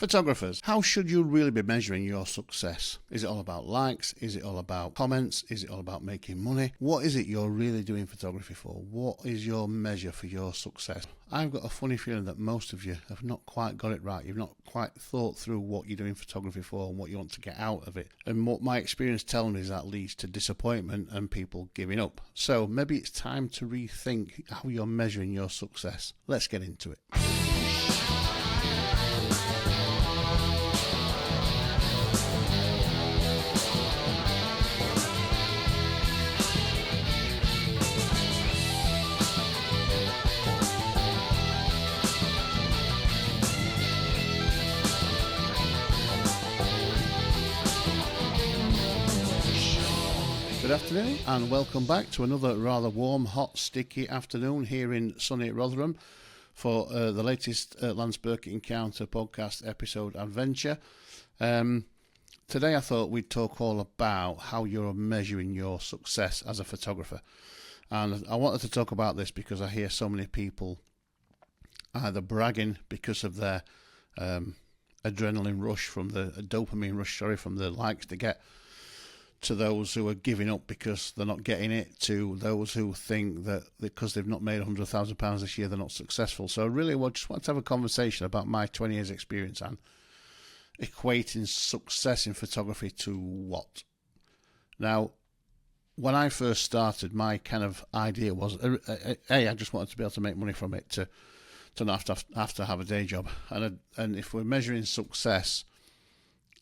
Photographers, how should you really be measuring your success? Is it all about likes? Is it all about comments? Is it all about making money? What is it you're really doing photography for? What is your measure for your success? I've got a funny feeling that most of you have not quite got it right. You've not quite thought through what you're doing photography for and what you want to get out of it. And what my experience tells me is that leads to disappointment and people giving up. So maybe it's time to rethink how you're measuring your success. Let's get into it. Good afternoon and welcome back to another rather warm, hot, sticky afternoon here in sunny Rotherham for the latest Lance Burkitt Encounter podcast episode adventure. Today I thought we'd talk all about how you're measuring your success as a photographer. And I wanted to talk about this because I hear so many people either bragging because of their adrenaline rush from the dopamine rush, from the likes they get, to those who are giving up because they're not getting it, to those who think that because they've not made £100,000 this year, they're not successful. So I really just want to have a conversation about my 20 years experience and equating success in photography to what. Now, when I first started, my kind of idea was, I just wanted to be able to make money from it, to not have to have a day job. And if we're measuring success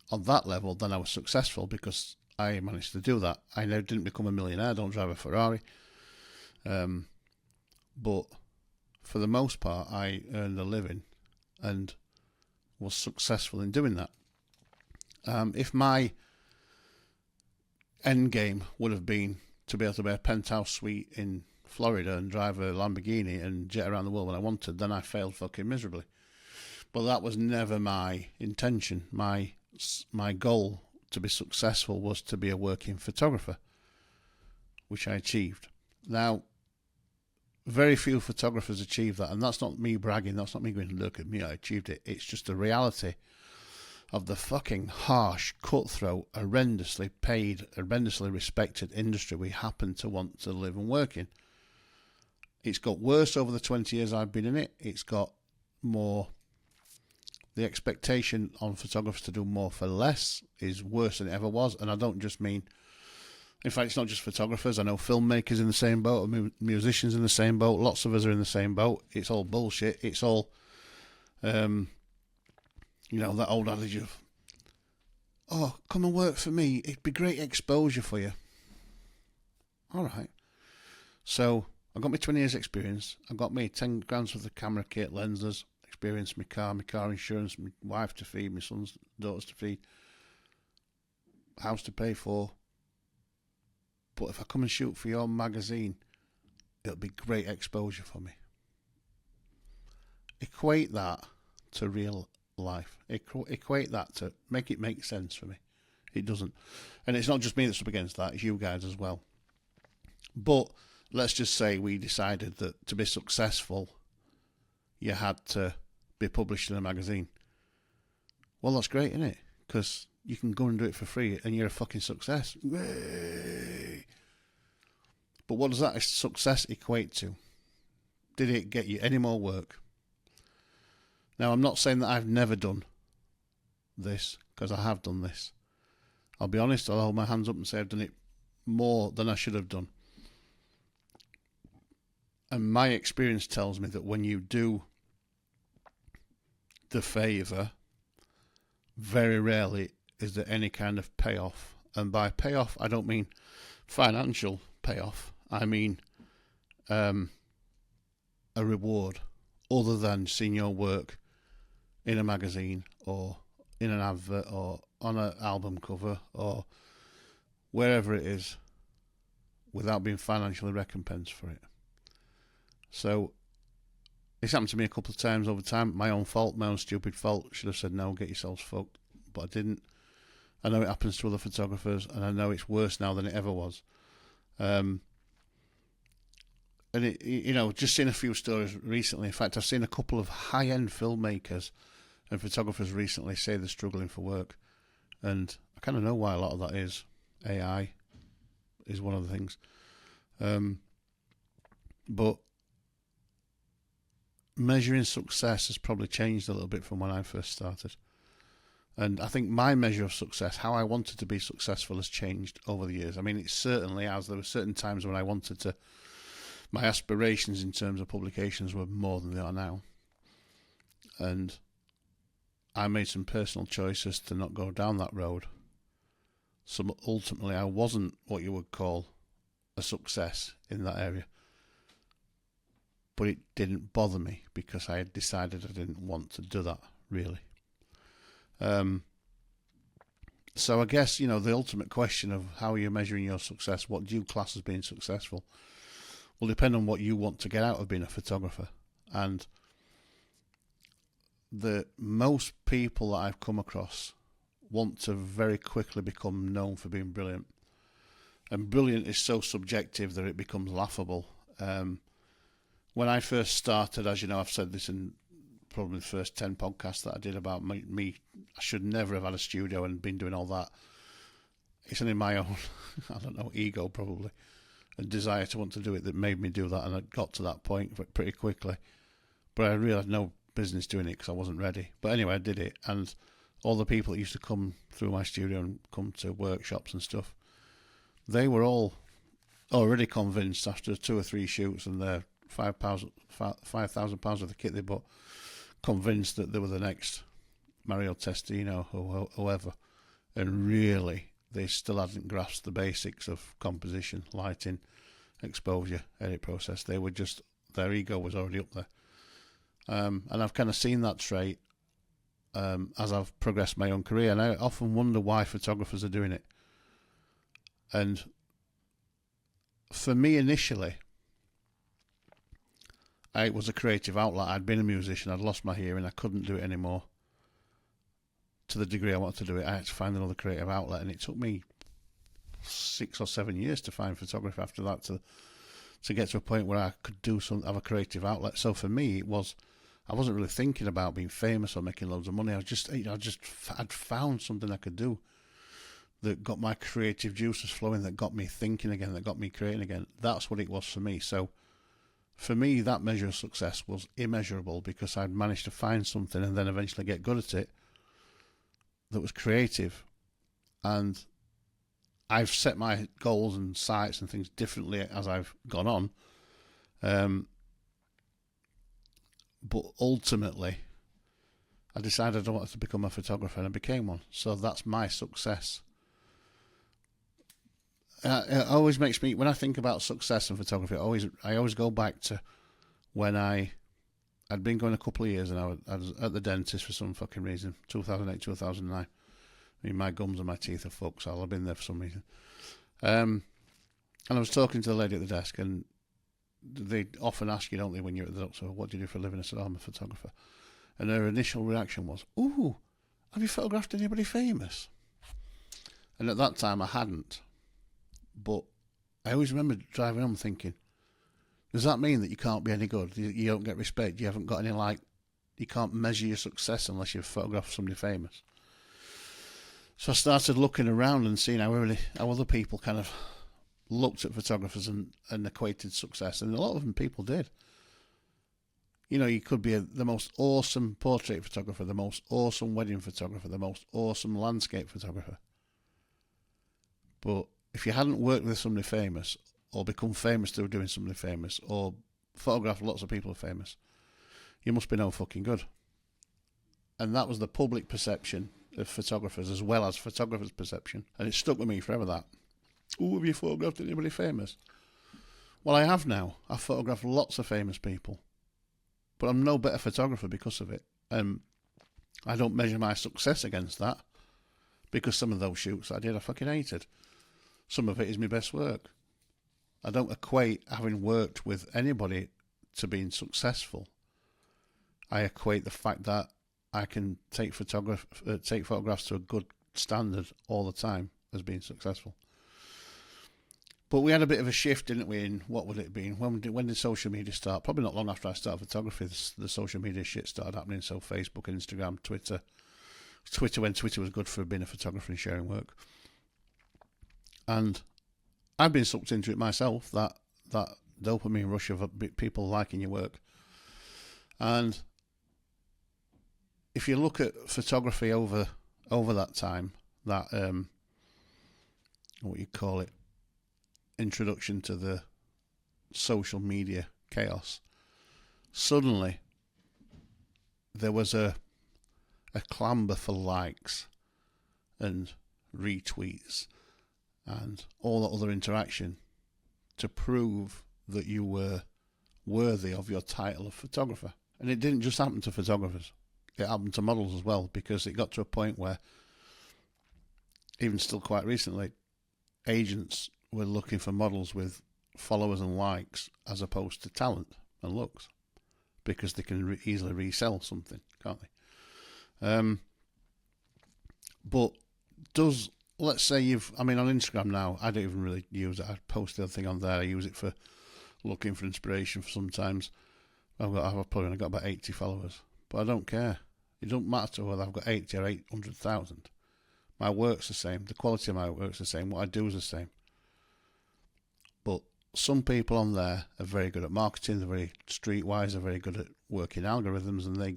on that level, then I was successful because I managed to do that. I now didn't become a millionaire, don't drive a Ferrari. But for the most part, I earned a living and was successful in doing that. If my end game would have been to be able to buy a penthouse suite in Florida and drive a Lamborghini and jet around the world when I wanted, then I failed fucking miserably. But that was never my intention. My goal to be successful was to be a working photographer, which I achieved. Now, very few photographers achieve that, and that's not me bragging, that's not me going, look at me, I achieved it. It's just the reality of the fucking harsh, cutthroat, horrendously paid, horrendously respected industry we happen to want to live and work in. It's got worse over the 20 years I've been in it. It's got more. The expectation on photographers to do more for less is worse than it ever was. And I don't just mean, in fact, it's not just photographers. I know filmmakers in the same boat, musicians in the same boat. Lots of us are in the same boat. It's all bullshit. It's all, that old adage of, oh, come and work for me. It'd be great exposure for you. All right. So I got my 20 years experience. I got me 10 grand worth of camera kit, lenses, experience, my car insurance, my wife to feed, my son's daughters to feed, house to pay for. But if I come and shoot for your magazine, it'll be great exposure for me. Equate that to real life. Equate that to make it make sense for me. It doesn't. And it's not just me that's up against that, it's you guys as well. But let's just say we decided that to be successful, you had to be published in a magazine. Well, that's great, isn't it? Because you can go and do it for free and you're a fucking success. Yay! But what does that success equate to? Did it get you any more work? Now, I'm not saying that I've never done this, because I have done this. I'll be honest, I'll hold my hands up and say I've done it more than I should have done. And my experience tells me that when you do the favour, very rarely is there any kind of payoff. And by payoff, I don't mean financial payoff. I mean a reward other than seeing your work in a magazine or in an advert or on an album cover or wherever it is without being financially recompensed for it. So it's happened to me a couple of times over time. My own fault, my own stupid fault. Should have said no, get yourselves fucked. But I didn't. I know it happens to other photographers, and I know it's worse now than it ever was. And it, just seen a few stories recently. In fact, I've seen a couple of high-end filmmakers And photographers recently say they're struggling for work. And I kind of know why a lot of that is. AI is one of the things. But measuring success has probably changed a little bit from when I first started. And I think my measure of success, how I wanted to be successful, has changed over the years. I mean, it certainly has. There were certain times when I wanted to, my aspirations in terms of publications were more than they are now. And I made some personal choices to not go down that road. So ultimately, I wasn't what you would call a success in that area. But it didn't bother me because I had decided I didn't want to do that, really. So I guess, the ultimate question of how you're measuring your success, what do you class as being successful, will depend on what you want to get out of being a photographer. And the most people that I've come across want to very quickly become known for being brilliant. And brilliant is so subjective that it becomes laughable. When I first started, as you know, I've said this in probably the first 10 podcasts that I did about me. I should never have had a studio and been doing all that. It's only my own, I don't know, ego probably, and desire to want to do it that made me do that, and I got to that point pretty quickly. But I realised no business doing it because I wasn't ready. But anyway, I did it, and all the people that used to come through my studio and come to workshops and stuff, they were all already convinced after 2 or 3 shoots and their £5,000 worth of kit they bought, convinced that they were the next Mario Testino or whoever, and really they still hadn't grasped the basics of composition, lighting, exposure, edit process. They were just, their ego was already up there. And I've kind of seen that trait as I've progressed my own career, and I often wonder why photographers are doing it. And for me initially, it was a creative outlet. I'd been a musician, I'd lost my hearing, I couldn't do it anymore to the degree I wanted to do it. I had to find another creative outlet, and it took me 6 or 7 years to find photography after that to get to a point where I could do have a creative outlet. So for me, I wasn't really thinking about being famous or making loads of money. I'd found something I could do that got my creative juices flowing, that got me thinking again, that got me creating again. That's what it was for me. So for me, that measure of success was immeasurable because I'd managed to find something and then eventually get good at it that was creative. And I've set my goals and sights and things differently as I've gone on. But ultimately, I decided I wanted to become a photographer, and I became one. So that's my success. It always makes me, when I think about success in photography, I always go back to when I'd been going a couple of years, and I was at the dentist for some fucking reason, 2008, 2009. I mean, my gums and my teeth are fucked, so I've been there for some reason. And I was talking to the lady at the desk, and they often ask you, don't they, when you're at the doctor, what do you do for a living? I said, I'm a photographer. And her initial reaction was, ooh, have you photographed anybody famous? And at that time I hadn't. But I always remember driving home thinking, does that mean that you can't be any good? You don't get respect? You haven't got any, you can't measure your success unless you've photographed somebody famous? So I started looking around and seeing how other people kind of looked at photographers and equated success, and a lot of them people did. You could be the most awesome portrait photographer, the most awesome wedding photographer, the most awesome landscape photographer. But if you hadn't worked with somebody famous, or become famous through doing something famous, or photographed lots of people famous, you must be no fucking good. And that was the public perception of photographers as well as photographers' perception. And it stuck with me forever, that. Ooh, have you photographed anybody famous? Well, I have now. I've photographed lots of famous people. But I'm no better photographer because of it. I don't measure my success against that, because some of those shoots I did, I fucking hated. Some of it is my best work. I don't equate having worked with anybody to being successful. I equate the fact that I can take photographs to a good standard all the time as being successful. But we had a bit of a shift, didn't we, in what would it have been? When did social media start? Probably not long after I started photography, the social media shit started happening. So Facebook, Instagram, Twitter when Twitter was good for being a photographer and sharing work. And I've been sucked into it myself, that dopamine rush of people liking your work. And if you look at photography over that time, that what you call it, introduction to the social media chaos, suddenly there was a clamber for likes and retweets and all that other interaction to prove that you were worthy of your title of photographer. And it didn't just happen to photographers, it happened to models as well, because it got to a point where, even still quite recently, agents were looking for models with followers and likes as opposed to talent and looks, because they can easily resell something, can't they? But let's say on Instagram now, I don't even really use it. I post the other thing on there. I use it for looking for inspiration for sometimes. I've probably only got about 80 followers, but I don't care. It don't matter whether I've got 80 or 800,000. My work's the same. The quality of my work's the same. What I do is the same. But some people on there are very good at marketing. They're very streetwise. They're very good at working algorithms, and they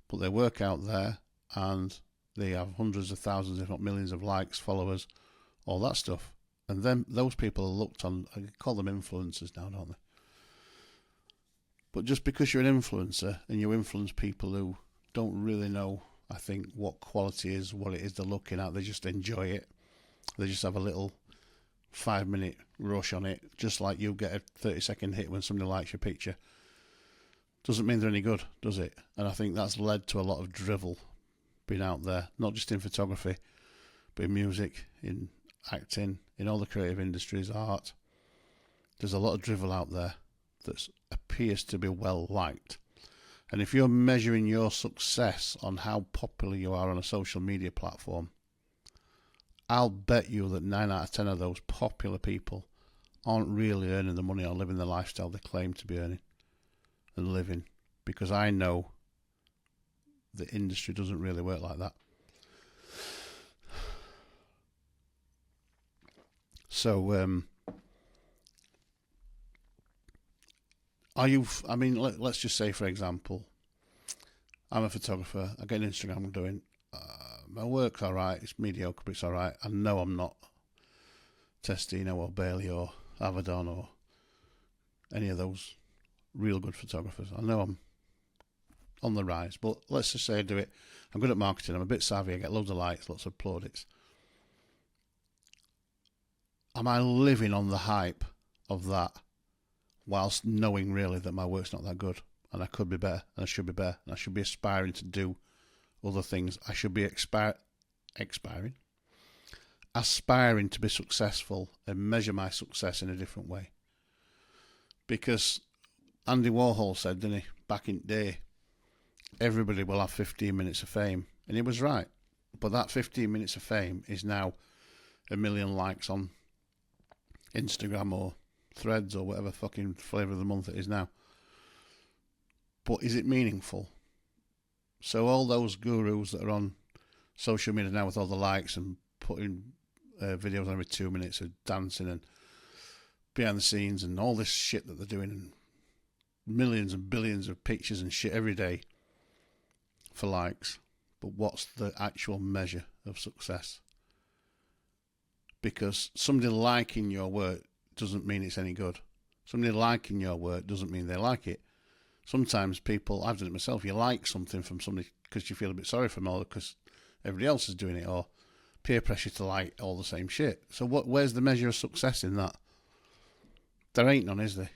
put their work out there, and they have hundreds of thousands, if not millions, of likes, followers, all that stuff. And then those people are looked on. I call them influencers now, don't they? But just because you're an influencer and you influence people who don't really know, I think, what quality is, what it is they're looking at, they just enjoy it. They just have a little 5-minute rush on it, just like you get a 30-second hit when somebody likes your picture. Doesn't mean they're any good, does it? And I think that's led to a lot of drivel being out there, not just in photography, but in music, in acting, in all the creative industries, art. There's a lot of drivel out there that appears to be well liked. And if you're measuring your success on how popular you are on a social media platform, I'll bet you that 9 out of 10 of those popular people aren't really earning the money or living the lifestyle they claim to be earning and living, because I know the industry doesn't really work like that. So, let's just say, for example, I'm a photographer. I get an Instagram doing. My work's alright. It's mediocre, but it's alright. I know I'm not Testino or Bailey or Avedon or any of those real good photographers. I know I'm on the rise, but let's just say I do it. I'm good at marketing. I'm a bit savvy. I get loads of likes, lots of plaudits. Am I living on the hype of that, whilst knowing really that my work's not that good, and I could be better, and I should be better, and I should be aspiring to do other things? I should be aspiring to be successful and measure my success in a different way. Because Andy Warhol said, didn't he, back in the day, everybody will have 15 minutes of fame. And he was right. But that 15 minutes of fame is now 1 million likes on Instagram or Threads or whatever fucking flavour of the month it is now. But is it meaningful? So all those gurus that are on social media now with all the likes and putting videos on every 2 minutes of dancing and behind the scenes and all this shit that they're doing, and millions and billions of pictures and shit every day for likes. But what's the actual measure of success? Because somebody liking your work doesn't mean it's any good. Somebody liking your work doesn't mean they like it. Sometimes people, I've done it myself, you like something from somebody because you feel a bit sorry for them, or because everybody else is doing it, or peer pressure to like all the same shit. So where's the measure of success in that? There ain't none, is there?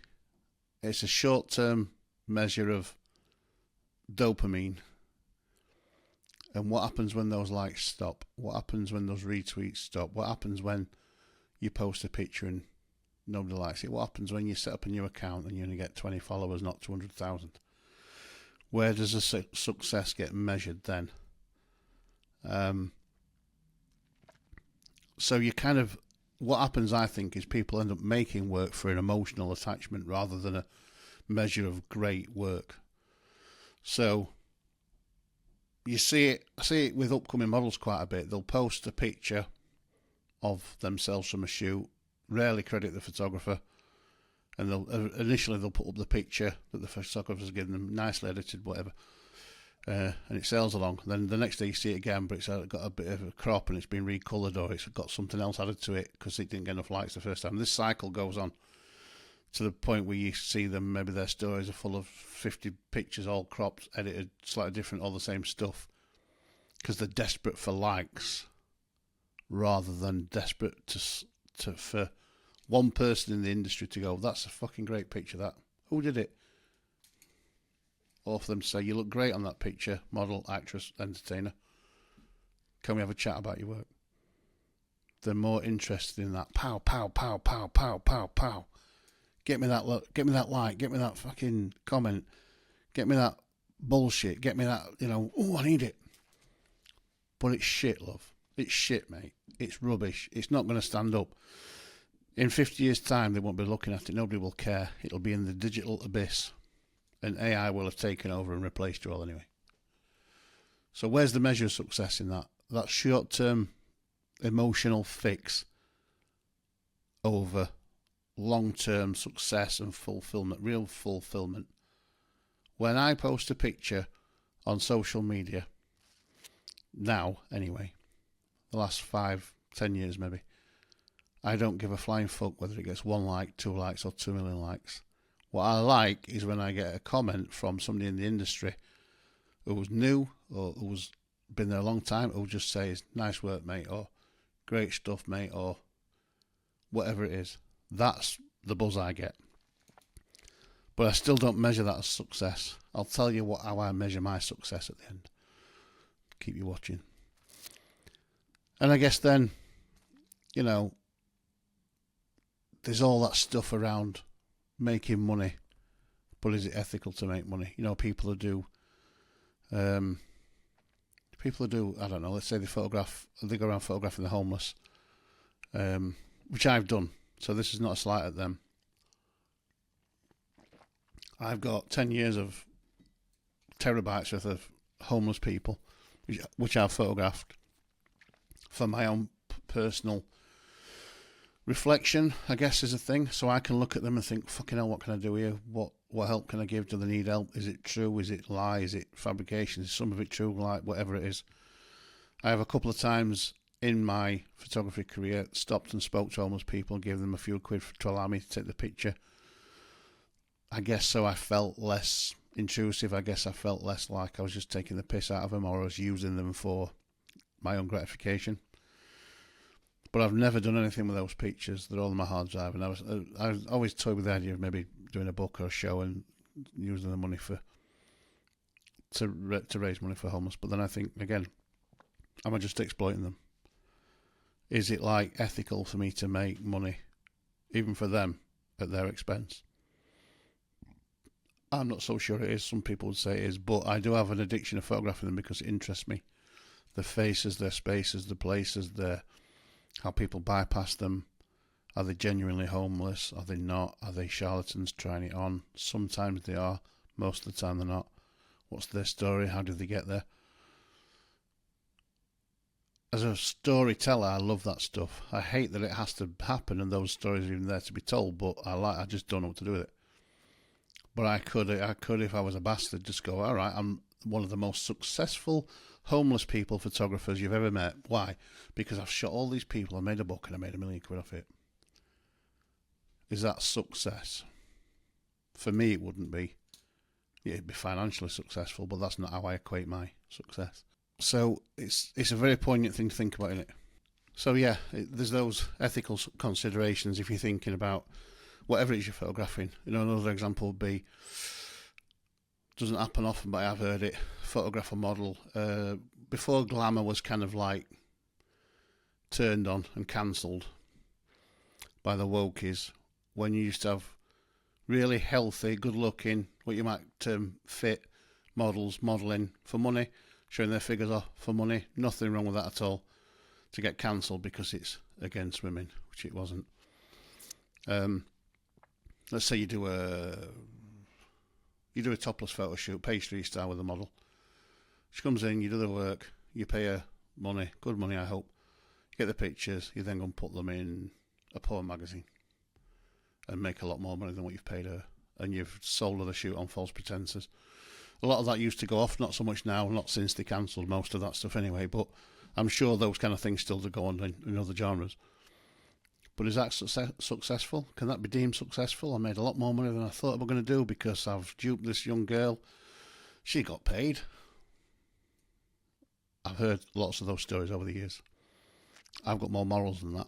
It's a short-term measure of dopamine. And what happens when those likes stop? What happens when those retweets stop? What happens when you post a picture and nobody likes it? What happens when you set up a new account and you only get 20 followers, not 200,000? Where does the success get measured then? So you kind of what happens, I think, is people end up making work for an emotional attachment rather than a measure of great work. So I see it with upcoming models quite a bit. They'll post a picture of themselves from a shoot, rarely credit the photographer, and initially they'll put up the picture that the photographer's given them, nicely edited, whatever, and it sails along. Then the next day you see it again, but it's got a bit of a crop and it's been recoloured, or it's got something else added to it because it didn't get enough likes the first time. This cycle goes on to the point where you see them, maybe their stories are full of 50 pictures, all cropped, edited, slightly different, all the same stuff, because they're desperate for likes rather than desperate for one person in the industry to go, that's a fucking great picture, that. Who did it? Or for them to say, you look great on that picture, model, actress, entertainer. Can we have a chat about your work? They're more interested in that pow, pow, pow, pow, pow, pow, pow. Get me that look, get me that like, get me that fucking comment, get me that bullshit, get me that, oh, I need it. But it's shit, love. It's shit, mate. It's rubbish. It's not going to stand up. In 50 years' time, they won't be looking at it. Nobody will care. It'll be in the digital abyss. And AI will have taken over and replaced you all anyway. So where's the measure of success in that? That short-term emotional fix over long-term success and fulfillment, real fulfillment. When I post a picture on social media, now anyway, the last 5-10 years maybe, I don't give a flying fuck whether it gets 1 like, 2 likes or 2 million likes. What I like is when I get a comment from somebody in the industry who was new or who's been there a long time, who just says, nice work, mate, or great stuff, mate, or whatever it is. That's the buzz I get. But I still don't measure that as success. I'll tell you how I measure my success at the end. Keep you watching. And I guess then, there's all that stuff around making money, but is it ethical to make money? People who do, I don't know, let's say they go around photographing the homeless, which I've done. So this is not a slight at them. I've got 10 years of terabytes worth of homeless people, which I've photographed for my own personal reflection, I guess, is a thing. So I can look at them and think, fucking hell, what can I do here? What help can I give? Do they need help? Is it true? Is it lie? Is it fabrication? Is some of it true? Like, whatever it is. I have a couple of times in my photography career stopped and spoke to homeless people and gave them a few quid to allow me to take the picture. I guess so I felt less intrusive. I guess I felt less like I was just taking the piss out of them or I was using them for my own gratification. But I've never done anything with those pictures. They're all on my hard drive. And I was always toyed with the idea of maybe doing a book or a show and using the money to raise money for homeless. But then I think, again, am I just exploiting them? Is it like ethical for me to make money, even for them, at their expense? I'm not so sure it is. Some people would say it is, but I do have an addiction of photographing them because it interests me. Their faces, their spaces, the places, how people bypass them. Are they genuinely homeless? Are they not? Are they charlatans trying it on? Sometimes they are. Most of the time they're not. What's their story? How did they get there? As a storyteller, I love that stuff. I hate that it has to happen and those stories are even there to be told, but I just don't know what to do with it. But I could, if I was a bastard, just go, all right, I'm one of the most successful homeless people photographers you've ever met. Why? Because I've shot all these people, I made a book and I made £1 million off it. Is that success? For me, it wouldn't be. Yeah, it'd be financially successful, but that's not how I equate my success. So it's a very poignant thing to think about, isn't it? So yeah, there's those ethical considerations if you're thinking about whatever it is you're photographing. Another example would be, doesn't happen often, but I have heard it, photograph a model. Before glamour was kind of like turned on and cancelled by the wokies, when you used to have really healthy, good-looking, what you might term fit models modelling for money, showing their figures off for money. Nothing wrong with that at all. to get cancelled because it's against women, which it wasn't. Let's say you do a topless photo shoot, page 3 star with a model. She comes in, you do the work, you pay her money, good money I hope, you get the pictures, you then go and put them in a porn magazine and make a lot more money than what you've paid her, and you've sold her the shoot on false pretenses. A lot of that used to go off, not so much now, not since they cancelled most of that stuff anyway, but I'm sure those kind of things still do go on in other genres. But is that successful? Can that be deemed successful? I made a lot more money than I thought I was going to do because I've duped this young girl. She got paid. I've heard lots of those stories over the years. I've got more morals than that.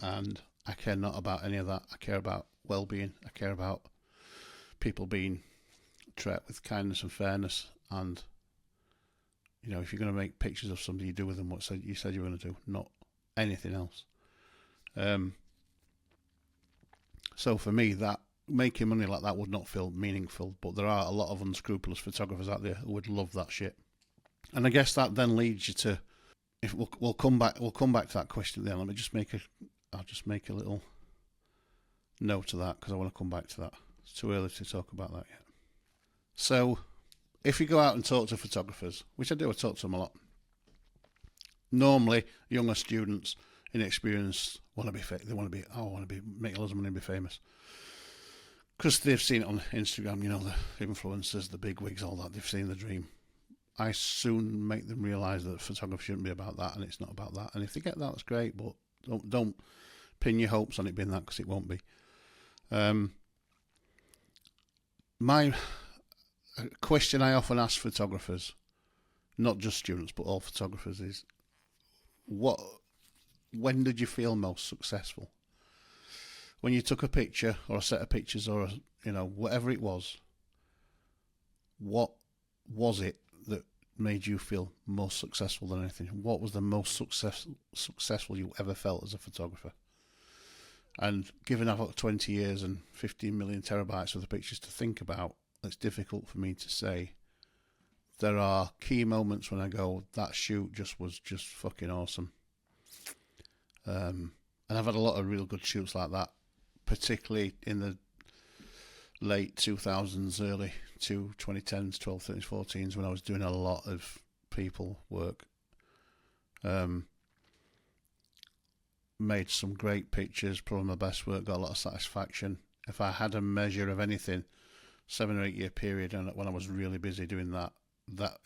And I care not about any of that. I care about well-being. I care about people being treated with kindness and fairness. And, you know, if you're going to make pictures of somebody, you do with them what you said you were going to do, not anything else. So for me, that making money like that would not feel meaningful, but there are a lot of unscrupulous photographers out there who would love that shit. And I guess that then leads you to, if we'll come back to that question then. Let me just I'll just make a little note to that because I want to come back to that. It's too early to talk about that yet. So if you go out and talk to photographers, which I do, I talk to them a lot. Normally, younger students, inexperienced, I want to be make loads of money and be famous. Because they've seen it on Instagram, you know, the influencers, the big wigs, all that. They've seen the dream. I soon make them realise that photography shouldn't be about that, and it's not about that. And if they get that, that's great, but don't pin your hopes on it being that, because it won't be. My question I often ask photographers, not just students, but all photographers, is when did you feel most successful? When you took a picture or a set of pictures or whatever it was, what was it that made you feel most successful than anything? What was the most successful you ever felt as a photographer? And given I've got 20 years and 15 million terabytes of the pictures to think about, it's difficult for me to say. There are key moments when I go, that shoot was just fucking awesome. And I've had a lot of real good shoots like that, particularly in the late 2000s, early 2010s, 12, 13s, 14s, when I was doing a lot of people work. Made some great pictures, probably my best work, got a lot of satisfaction. If I had a measure of anything, 7 or 8 year period, and when I was really busy doing that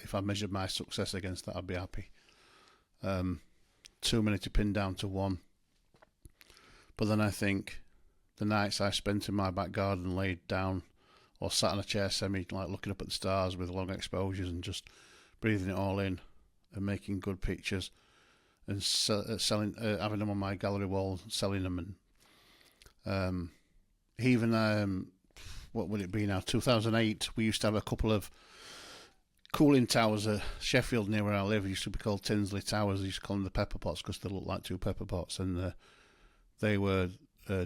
if I measured my success against that, I'd be happy. Too many to pin down to one. But then I think the nights I spent in my back garden laid down or sat in a chair like looking up at the stars with long exposures and just breathing it all in and making good pictures and selling, having them on my gallery wall, selling them, and even what would it be now? 2008. We used to have a couple of cooling towers at Sheffield near where I live. It used to be called Tinsley Towers. They used to call them the pepper pots because they looked like 2 pepper pots, and they were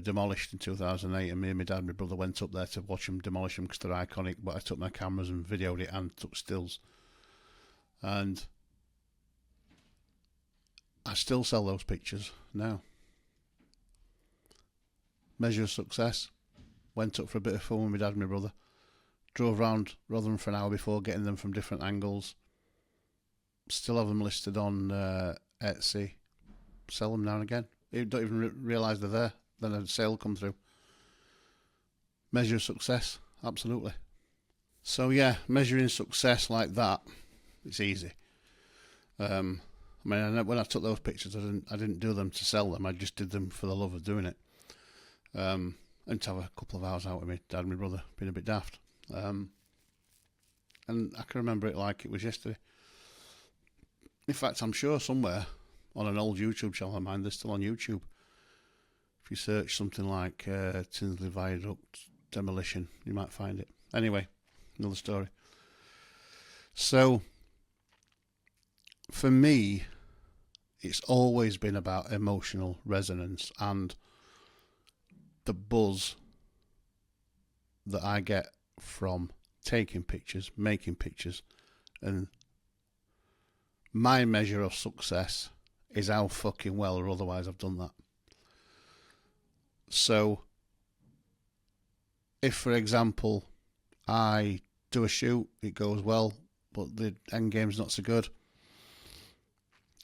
demolished in 2008. And me and my dad and my brother went up there to watch them demolish them because they're iconic. But I took my cameras and videoed it and took stills, and I still sell those pictures now. Measure of success. Went up for a bit of fun with my dad and my brother. Drove round Rotherham for an hour before, getting them from different angles. Still have them listed on Etsy. Sell them now and again. You don't even realise they're there. Then a sale come through. Measure of success, absolutely. So yeah, measuring success like that, it's easy. When I took those pictures, I didn't do them to sell them. I just did them for the love of doing it. And to have a couple of hours out with me dad and my brother, being a bit daft. And I can remember it like it was yesterday. In fact, I'm sure somewhere on an old YouTube channel of mine, they're still on YouTube. If you search something like Tinsley Viaduct demolition, you might find it. Anyway, another story. So, for me, it's always been about emotional resonance and the buzz that I get from taking pictures, making pictures, and my measure of success is how fucking well or otherwise I've done that. So, if, for example, I do a shoot, it goes well, but the end game's not so good,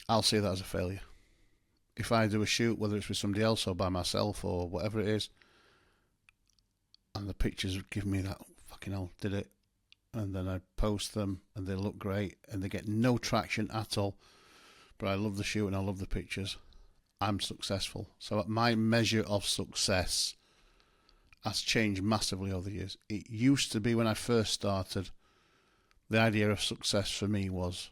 I'll see that as a failure. If I do a shoot, whether it's with somebody else or by myself or whatever it is, and the pictures give me that, fucking hell, did it, and then I post them and they look great and they get no traction at all, but I love the shoot and I love the pictures, I'm successful. So my measure of success has changed massively over the years. It used to be, when I first started, the idea of success for me was,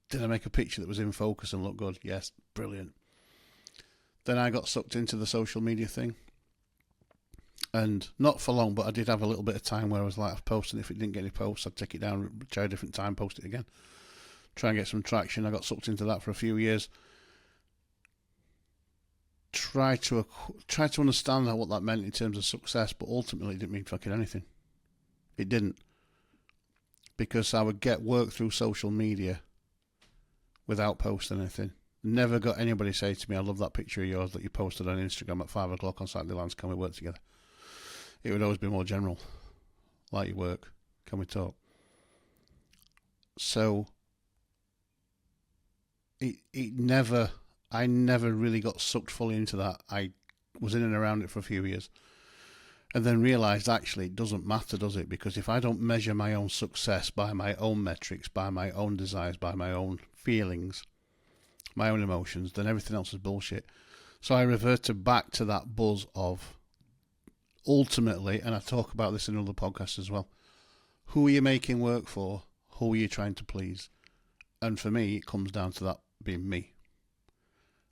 did I make a picture that was in focus and looked good? Yes, brilliant. Then I got sucked into the social media thing, and not for long, but I did have a little bit of time where I was like, I've posted, if it didn't get any posts, I'd take it down, try a different time, post it again, try and get some traction. I got sucked into that for a few years. Try to understand what that meant in terms of success, but ultimately it didn't mean fucking anything. It didn't, because I would get work through social media without posting anything. Never got anybody say to me, I love that picture of yours that you posted on Instagram at 5 o'clock on Saturday, Lance, can we work together? It would always be more general, like your work, can we talk? So I never really got sucked fully into that. I was in and around it for a few years, and then realised actually it doesn't matter, does it? Because if I don't measure my own success by my own metrics, by my own desires, by my own feelings, my own emotions, then everything else is bullshit. So I reverted back to that buzz of, ultimately, and I talk about this in other podcasts as well, who are you making work for? Who are you trying to please? And for me, it comes down to that being me.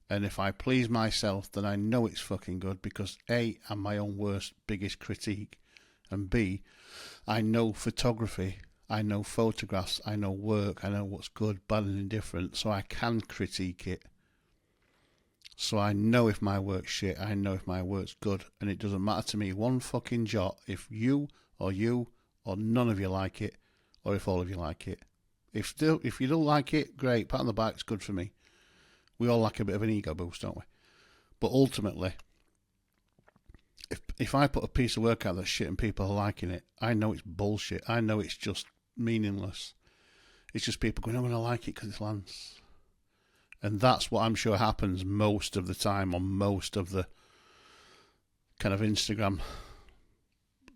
And if I please myself, then I know it's fucking good, because A, I'm my own worst, biggest critique, and B, I know photography, I know photographs, I know work, I know what's good, bad and indifferent, so I can critique it. So I know if my work's shit, I know if my work's good, and it doesn't matter to me one fucking jot if you or none of you like it, or if all of you like it. If you don't like it, great, pat on the back, it's good for me. We all like a bit of an ego boost, don't we? But ultimately, if I put a piece of work out that's shit and people are liking it, I know it's bullshit. I know it's just meaningless. It's just people going, I'm going to like it because it's Lance. And that's what I'm sure happens most of the time on most of the kind of Instagram,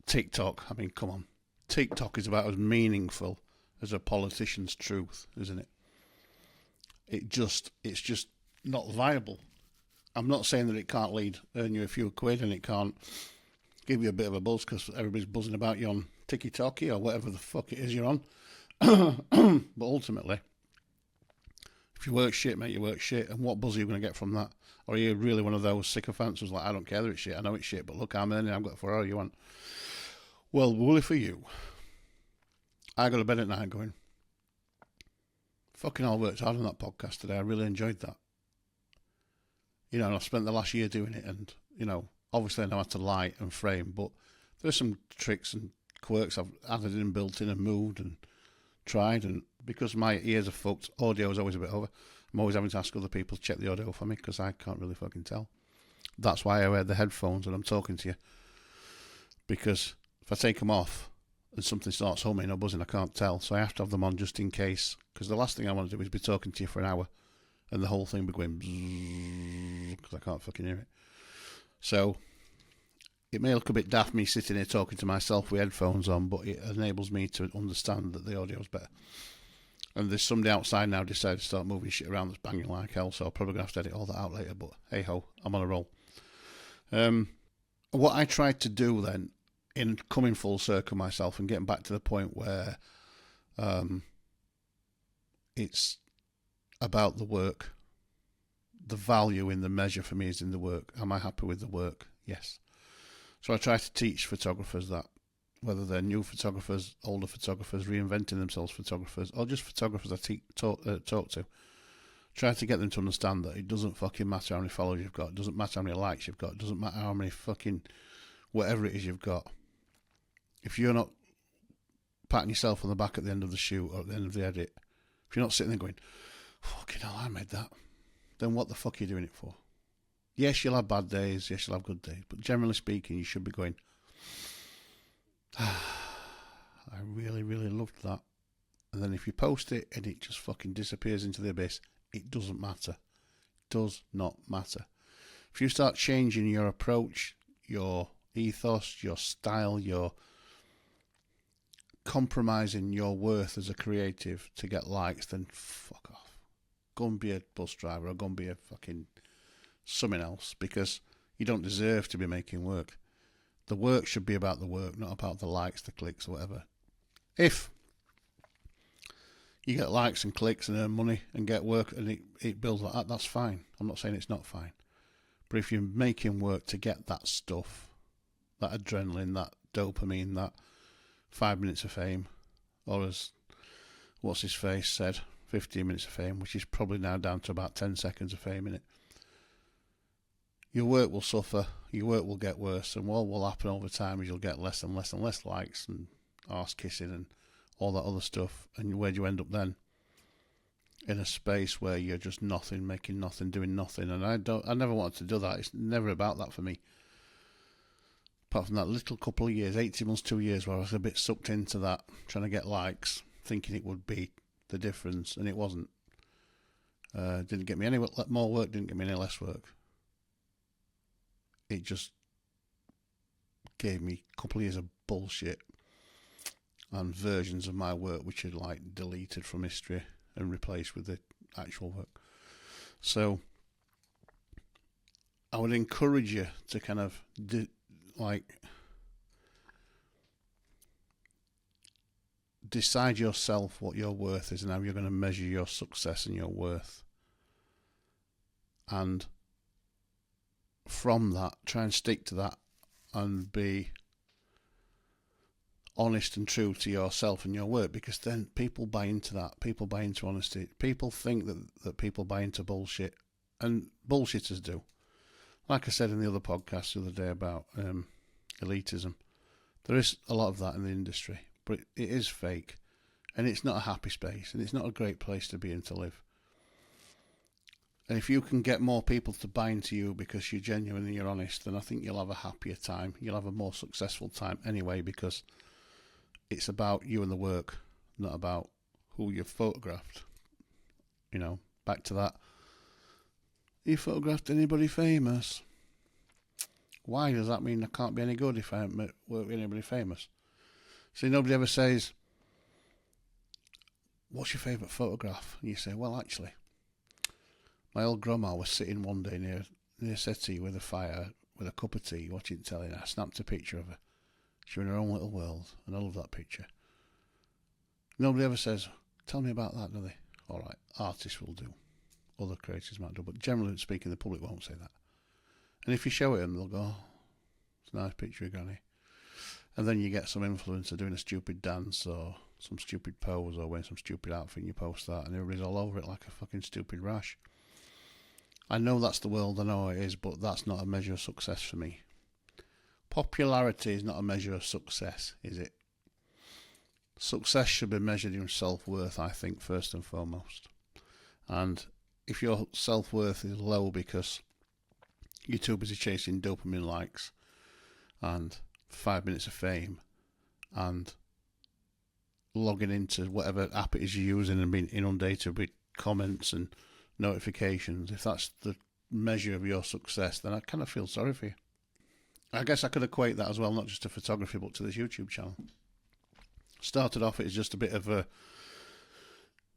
TikTok. I mean, come on. TikTok is about as meaningful as a politician's truth, isn't it? It's just not viable. I'm not saying that it can't earn you a few quid and it can't give you a bit of a buzz because everybody's buzzing about you on TikTok or whatever the fuck it is you're on. But ultimately, if you work shit, mate, you work shit. And what buzz are you going to get from that? Or are you really one of those sycophants who's like, I don't care that it's shit, I know it's shit, but look, I'm earning, I've got 4 hours you want. Well, bully for you. I go to bed at night going, fucking hell, I worked hard on that podcast today. I really enjoyed that. You know, and I've spent the last year doing it, and, you know, obviously I know how to light and frame, but there's some tricks and quirks I've added in, built in and moved and tried, and because my ears are fucked, audio is always a bit over. I'm always having to ask other people to check the audio for me because I can't really fucking tell. That's why I wear the headphones when I'm talking to you, because if I take them off and something starts humming or buzzing, I can't tell, so I have to have them on just in case, because the last thing I want to do is be talking to you for an hour and the whole thing be going because I can't fucking hear it. So it may look a bit daft me sitting here talking to myself with headphones on, but it enables me to understand that the audio's better. And there's somebody outside now decided to start moving shit around that's banging like hell, so I'll probably going to have to edit all that out later, but hey ho, I'm on a roll. What I tried to do then, in coming full circle myself and getting back to the point where it's about the work, the value in the measure for me is in the work. Am I happy with the work? Yes. So I try to teach photographers that, whether they're new photographers, older photographers, reinventing themselves photographers, or just photographers I talk to. Try to get them to understand that it doesn't fucking matter how many followers you've got, it doesn't matter how many likes you've got, it doesn't matter how many fucking whatever it is you've got. If you're not patting yourself on the back at the end of the shoot or at the end of the edit, if you're not sitting there going, fucking hell, I made that, then what the fuck are you doing it for? Yes, you'll have bad days, yes, you'll have good days, but generally speaking, you should be going, I really, really loved that. And then if you post it and it just fucking disappears into the abyss, it doesn't matter. Does not matter. If you start changing your approach, your ethos, your style, your compromising your worth as a creative to get likes, then fuck off. Go and be a bus driver, or go and be a fucking something else, because you don't deserve to be making work. The work should be about the work, not about the likes, the clicks, or whatever. If you get likes and clicks and earn money and get work and it builds like that, that's fine. I'm not saying it's not fine. But if you're making work to get that stuff, that adrenaline, that dopamine, that 5 minutes of fame, or as what's his face said, 15 minutes of fame, which is probably now down to about 10 seconds of fame in it, your work will suffer, your work will get worse, and what will happen over time is you'll get less and less and less likes and arse kissing and all that other stuff. And where do you end up then? In a space where you're just nothing, making nothing, doing nothing. And I never wanted to do that. It's never about that for me. Apart from that little couple of years, 18 months, 2 years, where I was a bit sucked into that, trying to get likes, thinking it would be the difference, and it wasn't. Didn't get me any more work, didn't get me any less work. It just gave me a couple of years of bullshit and versions of my work which are like deleted from history and replaced with the actual work. So I would encourage you to kind of decide yourself what your worth is and how you're going to measure your success and your worth. And from that, try and stick to that and be honest and true to yourself and your work, because then people buy into that. People buy into honesty. People think that people buy into bullshit, and bullshitters do. Like I said in the other podcast the other day about elitism, there is a lot of that in the industry, but it is fake, and it's not a happy space, and it's not a great place to be in to live. And if you can get more people to buy into you because you're genuine and you're honest, then I think you'll have a happier time. You'll have a more successful time anyway, because it's about you and the work, not about who you've photographed. You know, back to that. You photographed anybody famous? Why does that mean I can't be any good if I haven't worked with anybody famous? See, nobody ever says, what's your favourite photograph? And you say, well, actually, my old grandma was sitting one day near a settee with a fire, with a cup of tea, watching telly, and I snapped a picture of her. She was in her own little world, and I love that picture. Nobody ever says, tell me about that, do they? All right, artists will do. Other creators might do, but generally speaking, the public won't say that. And if you show it them, they'll go, oh, it's a nice picture of Granny. And then you get some influencer doing a stupid dance or some stupid pose or wearing some stupid outfit, and you post that, and everybody's all over it like a fucking stupid rash. I know that's the world, I know it is, but that's not a measure of success for me. Popularity is not a measure of success, is it? Success should be measured in self-worth, I think, first and foremost. And if your self-worth is low because you're too busy chasing dopamine likes and 5 minutes of fame and logging into whatever app it is you're using and being inundated with comments and notifications, if that's the measure of your success, then I kind of feel sorry for you. I guess I could equate that as well, not just to photography, but to this YouTube channel. Started off, it was just a bit of a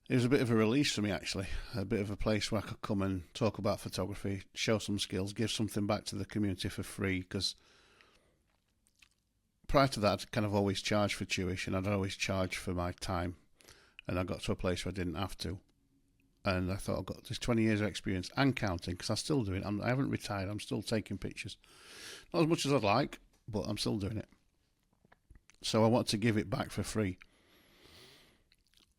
release for me, actually. A bit of a place where I could come and talk about photography, show some skills, give something back to the community for free, because prior to that, I'd kind of always charged for tuition. I'd always charged for my time, and I got to a place where I didn't have to. And I thought, I've got this 20 years of experience and counting, because I still do it. I haven't retired. I'm still taking pictures. Not as much as I'd like, but I'm still doing it. So I want to give it back for free.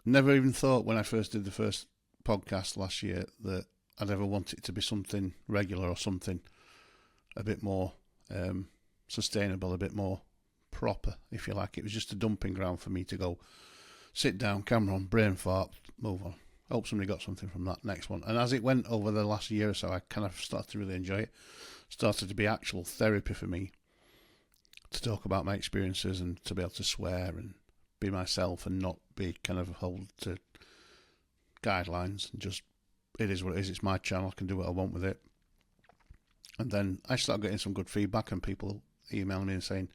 Never even thought when I first did the first podcast last year that I'd ever want it to be something regular or something a bit more sustainable, a bit more proper, if you like. It was just a dumping ground for me to go, sit down, camera on, brain fart, move on. Hope somebody got something from that next one. And as it went over the last year or so, I kind of started to really enjoy it. Started to be actual therapy for me to talk about my experiences and to be able to swear and be myself and not be kind of held to guidelines. And just, it is what it is. It's my channel. I can do what I want with it. And then I started getting some good feedback and people emailing me and saying,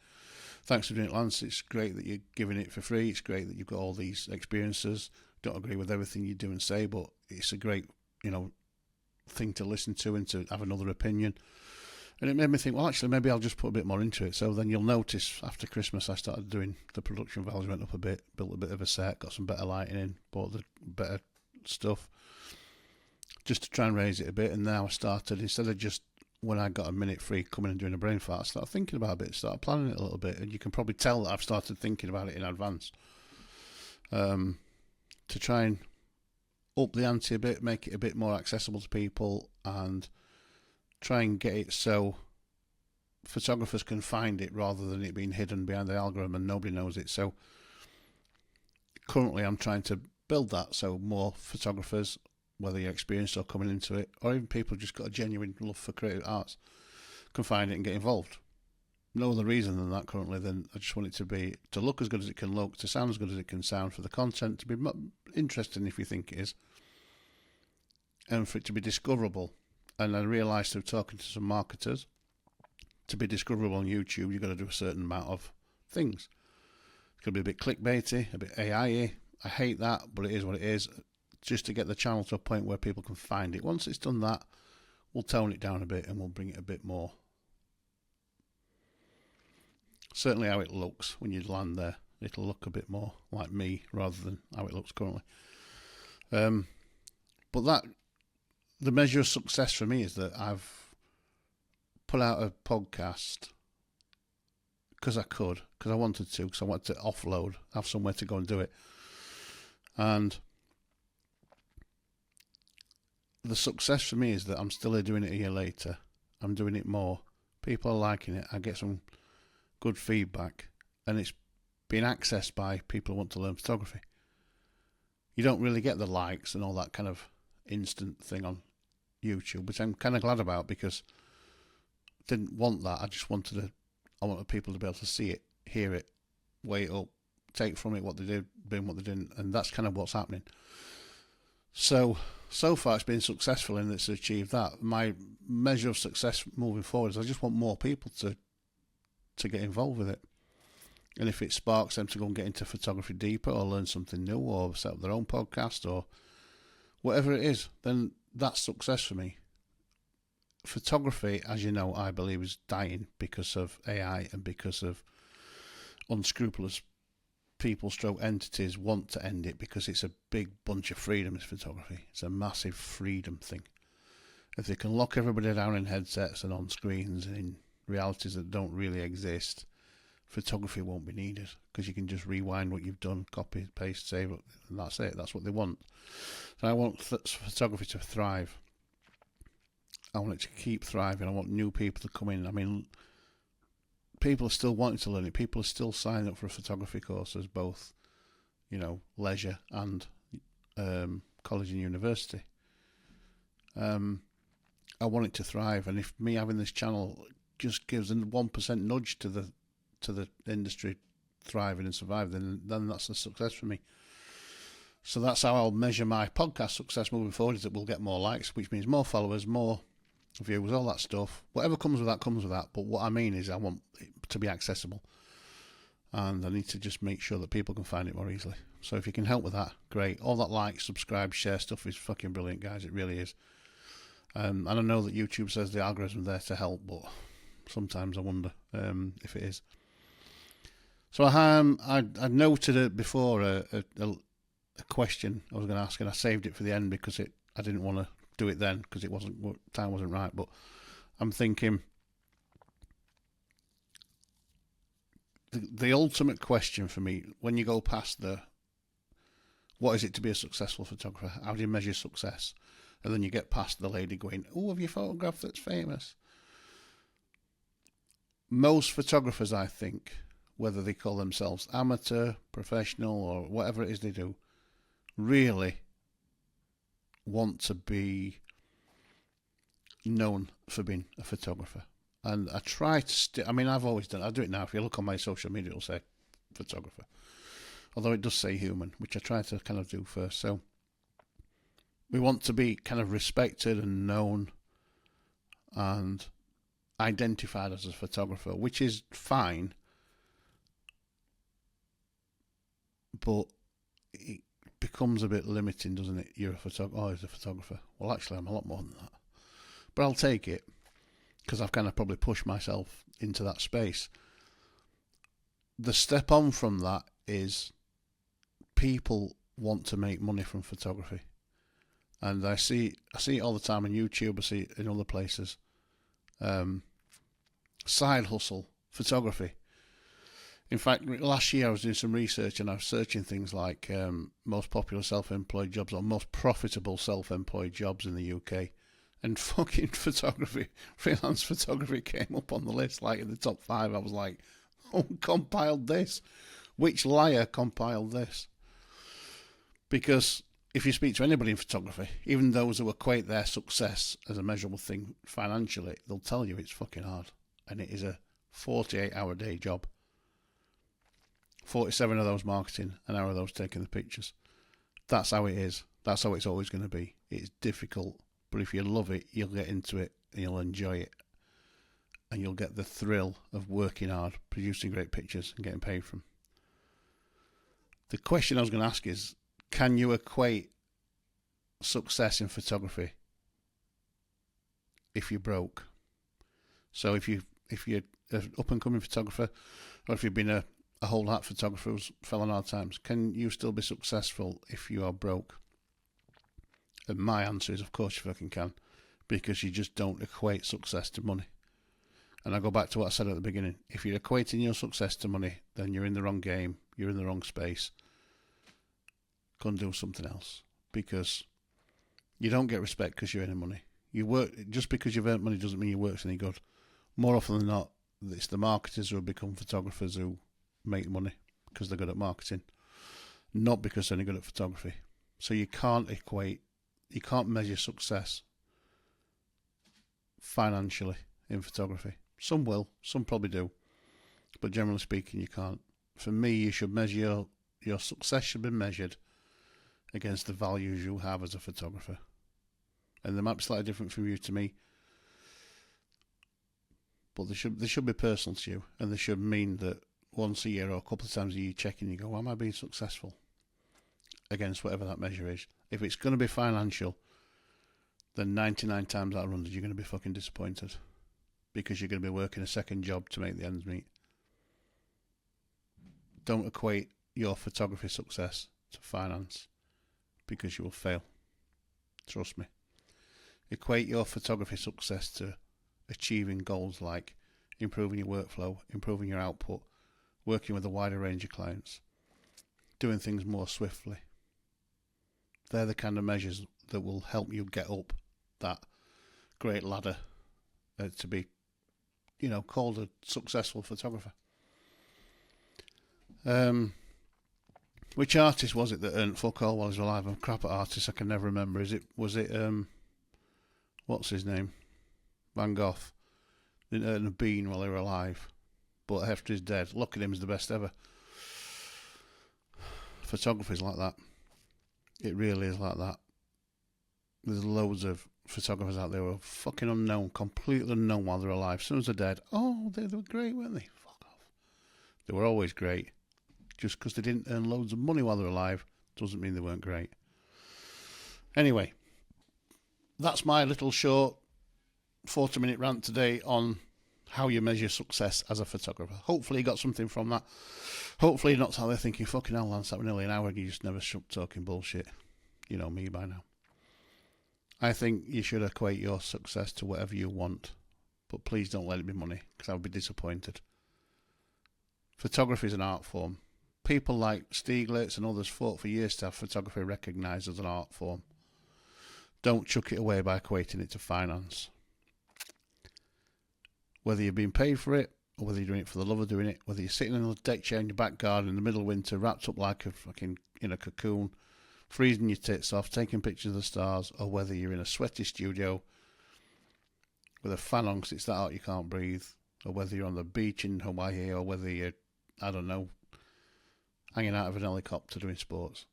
thanks for doing it, Lance. It's great that you're giving it for free. It's great that you've got all these experiences. Don't agree with everything you do and say, but it's a great, thing to listen to and to have another opinion. And it made me think, well, actually, maybe I'll just put a bit more into it. So then you'll notice after Christmas, I started doing the production values went up a bit, built a bit of a set, got some better lighting in, bought the better stuff just to try and raise it a bit. And now I started, instead of just when I got a minute free coming and doing a brain fart, I started thinking about it, started planning it a little bit. And you can probably tell that I've started thinking about it in advance to try and up the ante a bit, make it a bit more accessible to people and try and get it so photographers can find it rather than it being hidden behind the algorithm and nobody knows it. So currently I'm trying to build that so more photographers, whether you're experienced or coming into it, or even people who've just got a genuine love for creative arts, can find it and get involved. No other reason than that currently than I just want it to look as good as it can look, to sound as good as it can sound, for the content to be interesting if you think it is, and for it to be discoverable. And I realised through talking to some marketers, to be discoverable on YouTube, you've got to do a certain amount of things. It could be a bit clickbaity, a bit AI-y. I hate that, but it is what it is. Just to get the channel to a point where people can find it. Once it's done that, we'll tone it down a bit and we'll bring it a bit more. Certainly how it looks when you land there. It'll look a bit more like me rather than how it looks currently. But the measure of success for me is that I've put out a podcast because I wanted to, because I wanted to offload, have somewhere to go and do it. And the success for me is that I'm still doing it a year later. I'm doing it more. People are liking it. I get some good feedback, and it's being accessed by people who want to learn photography. You don't really get the likes and all that kind of instant thing on YouTube, which I'm kind of glad about because I didn't want that. I wanted people to be able to see it, hear it, weigh it up, take from it what they did, bring what they didn't, and that's kind of what's happening. So far it's been successful and it's achieved that. My measure of success moving forward is I just want more people to get involved with it. And if it sparks them to go and get into photography deeper or learn something new or set up their own podcast or whatever it is, then that's success for me. Photography, as you know, I believe is dying because of AI and because of unscrupulous people / entities want to end it because it's a big bunch of freedom is photography. It's a massive freedom thing. If they can lock everybody down in headsets and on screens and in realities that don't really exist, photography won't be needed because you can just rewind what you've done, copy, paste, save it, and that's it. That's what they want. So I want photography to thrive. I want it to keep thriving. I want new people to come in. I mean, people are still wanting to learn it. People are still signing up for photography courses, both, leisure and college and university. I want it to thrive, and if me having this channel just gives a 1% nudge to the industry thriving and surviving, then that's a success for me. So that's how I'll measure my podcast success moving forward, is that we'll get more likes, which means more followers, more viewers, all that stuff. Whatever comes with that, comes with that. But what I mean is I want it to be accessible. And I need to just make sure that people can find it more easily. So if you can help with that, great. All that like, subscribe, share stuff is fucking brilliant, guys. It really is. And I know that YouTube says the algorithm's there to help, but sometimes I wonder if it is. So I noted it before a question I was going to ask, and I saved it for the end because I didn't want to do it then because time wasn't right. But I'm thinking the ultimate question for me, when you go past what is it to be a successful photographer? How do you measure success? And then you get past the lady going, oh, have you photographed that's famous? Most photographers, I think, whether they call themselves amateur, professional, or whatever it is they do, really want to be known for being a photographer. And I try to I've always done it. I do it now. If you look on my social media, it'll say photographer. Although it does say human, which I try to kind of do first. So we want to be kind of respected and known and identified as a photographer, which is fine. But it becomes a bit limiting, doesn't it? You're a photographer. Oh, he's a photographer. Well, actually, I'm a lot more than that. But I'll take it, because I've kind of probably pushed myself into that space. The step on from that is people want to make money from photography. And I see it all the time on YouTube, I see it in other places. Side hustle, photography. In fact, last year I was doing some research and I was searching things like most popular self-employed jobs or most profitable self-employed jobs in the UK. And fucking photography, freelance photography came up on the list, like in the top 5. I was like, who compiled this? Which liar compiled this? Because if you speak to anybody in photography, even those who equate their success as a measurable thing financially, they'll tell you it's fucking hard. And it is a 48-hour day job. 47 of those marketing, an hour of those taking the pictures. That's how it is. That's how it's always going to be. It's difficult. But if you love it, you'll get into it and you'll enjoy it. And you'll get the thrill of working hard, producing great pictures and getting paid for them. The question I was going to ask is, can you equate success in photography if you're broke? So if you're an up-and-coming photographer, or if you've been a whole heart photographer who's fell on hard times, can you still be successful if you are broke? And my answer is, of course you fucking can, because you just don't equate success to money. And I go back to what I said at the beginning. If you're equating your success to money, then you're in the wrong game, you're in the wrong space. Go and do something else, because you don't get respect because you're earning money. You work, just because you've earned money doesn't mean your work's any good. More often than not, it's the marketers who have become photographers who make money because they're good at marketing, not because they're any good at photography. So you can't measure success financially in photography. Some will, some probably do, but generally speaking, you can't. For me, you should measure your success should be measured against the values you have as a photographer, and they might be slightly different from you to me, but they should be personal to you, and they should mean that once a year or a couple of times a year you check and you go, am I being successful against whatever that measure is? If it's going to be financial, then 99 times out of 100 you're going to be fucking disappointed, because you're going to be working a second job to make the ends meet. Don't equate your photography success to finance, because you will fail. Trust me. Equate your photography success to achieving goals like improving your workflow, improving your output, working with a wider range of clients, doing things more swiftly. They're the kind of measures that will help you get up that great ladder to be, called a successful photographer. Which artist was it that earned fuck all while he was alive? I'm crap at artists, I can never remember. Was it what's his name? Van Gogh. Didn't earn a bean while he was alive, but after he's dead, look at him, he's the best ever. Photography's like that. It really is like that. There's loads of photographers out there who are fucking unknown, completely unknown while they're alive. As soon as they're dead, they were great, weren't they? Fuck off. They were always great. Just because they didn't earn loads of money while they're alive doesn't mean they weren't great. Anyway, that's my little short 40-minute rant today on how you measure success as a photographer. Hopefully you got something from that. Hopefully you're not sat there thinking, fucking hell, Lance, that was nearly an hour and you just never shut talking bullshit. You know me by now. I think you should equate your success to whatever you want, but please don't let it be money, because I would be disappointed. Photography is an art form. People like Stieglitz and others fought for years to have photography recognised as an art form. Don't chuck it away by equating it to finance. Whether you're being paid for it, or whether you're doing it for the love of doing it, whether you're sitting in a deck chair in your back garden in the middle of winter, wrapped up like a fucking in a cocoon, freezing your tits off, taking pictures of the stars, or whether you're in a sweaty studio with a fan on because it's that hot you can't breathe, or whether you're on the beach in Hawaii, or whether you're, I don't know, hanging out of an helicopter doing sports.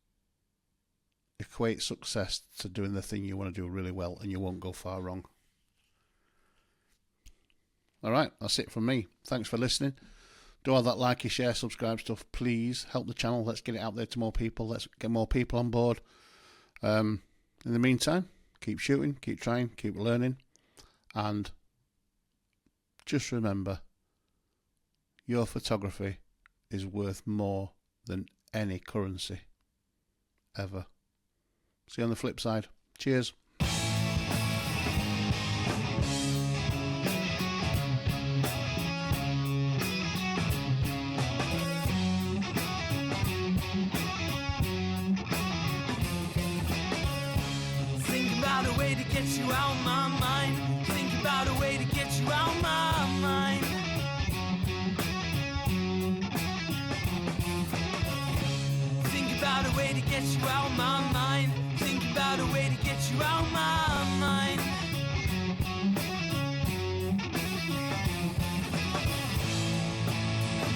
Equate success to doing the thing you want to do really well, and you won't go far wrong. Alright, that's it from me. Thanks for listening. Do all that likey, share, subscribe stuff. Please help the channel. Let's get it out there to more people. Let's get more people on board. In the meantime, keep shooting, keep trying, keep learning. And just remember, your photography is worth more than any currency ever. See you on the flip side. Cheers. Think about a way to get you out my mind. Think about a way to get you out my mind. Think about a way to get you out my mind. Think about a way to get you out my mind.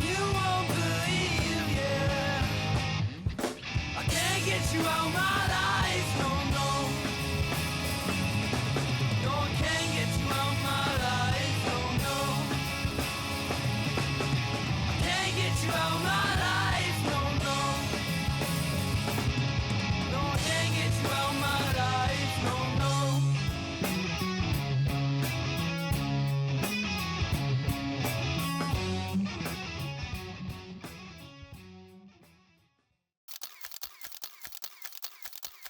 You won't believe, yeah, I can't get you out my life, no, no.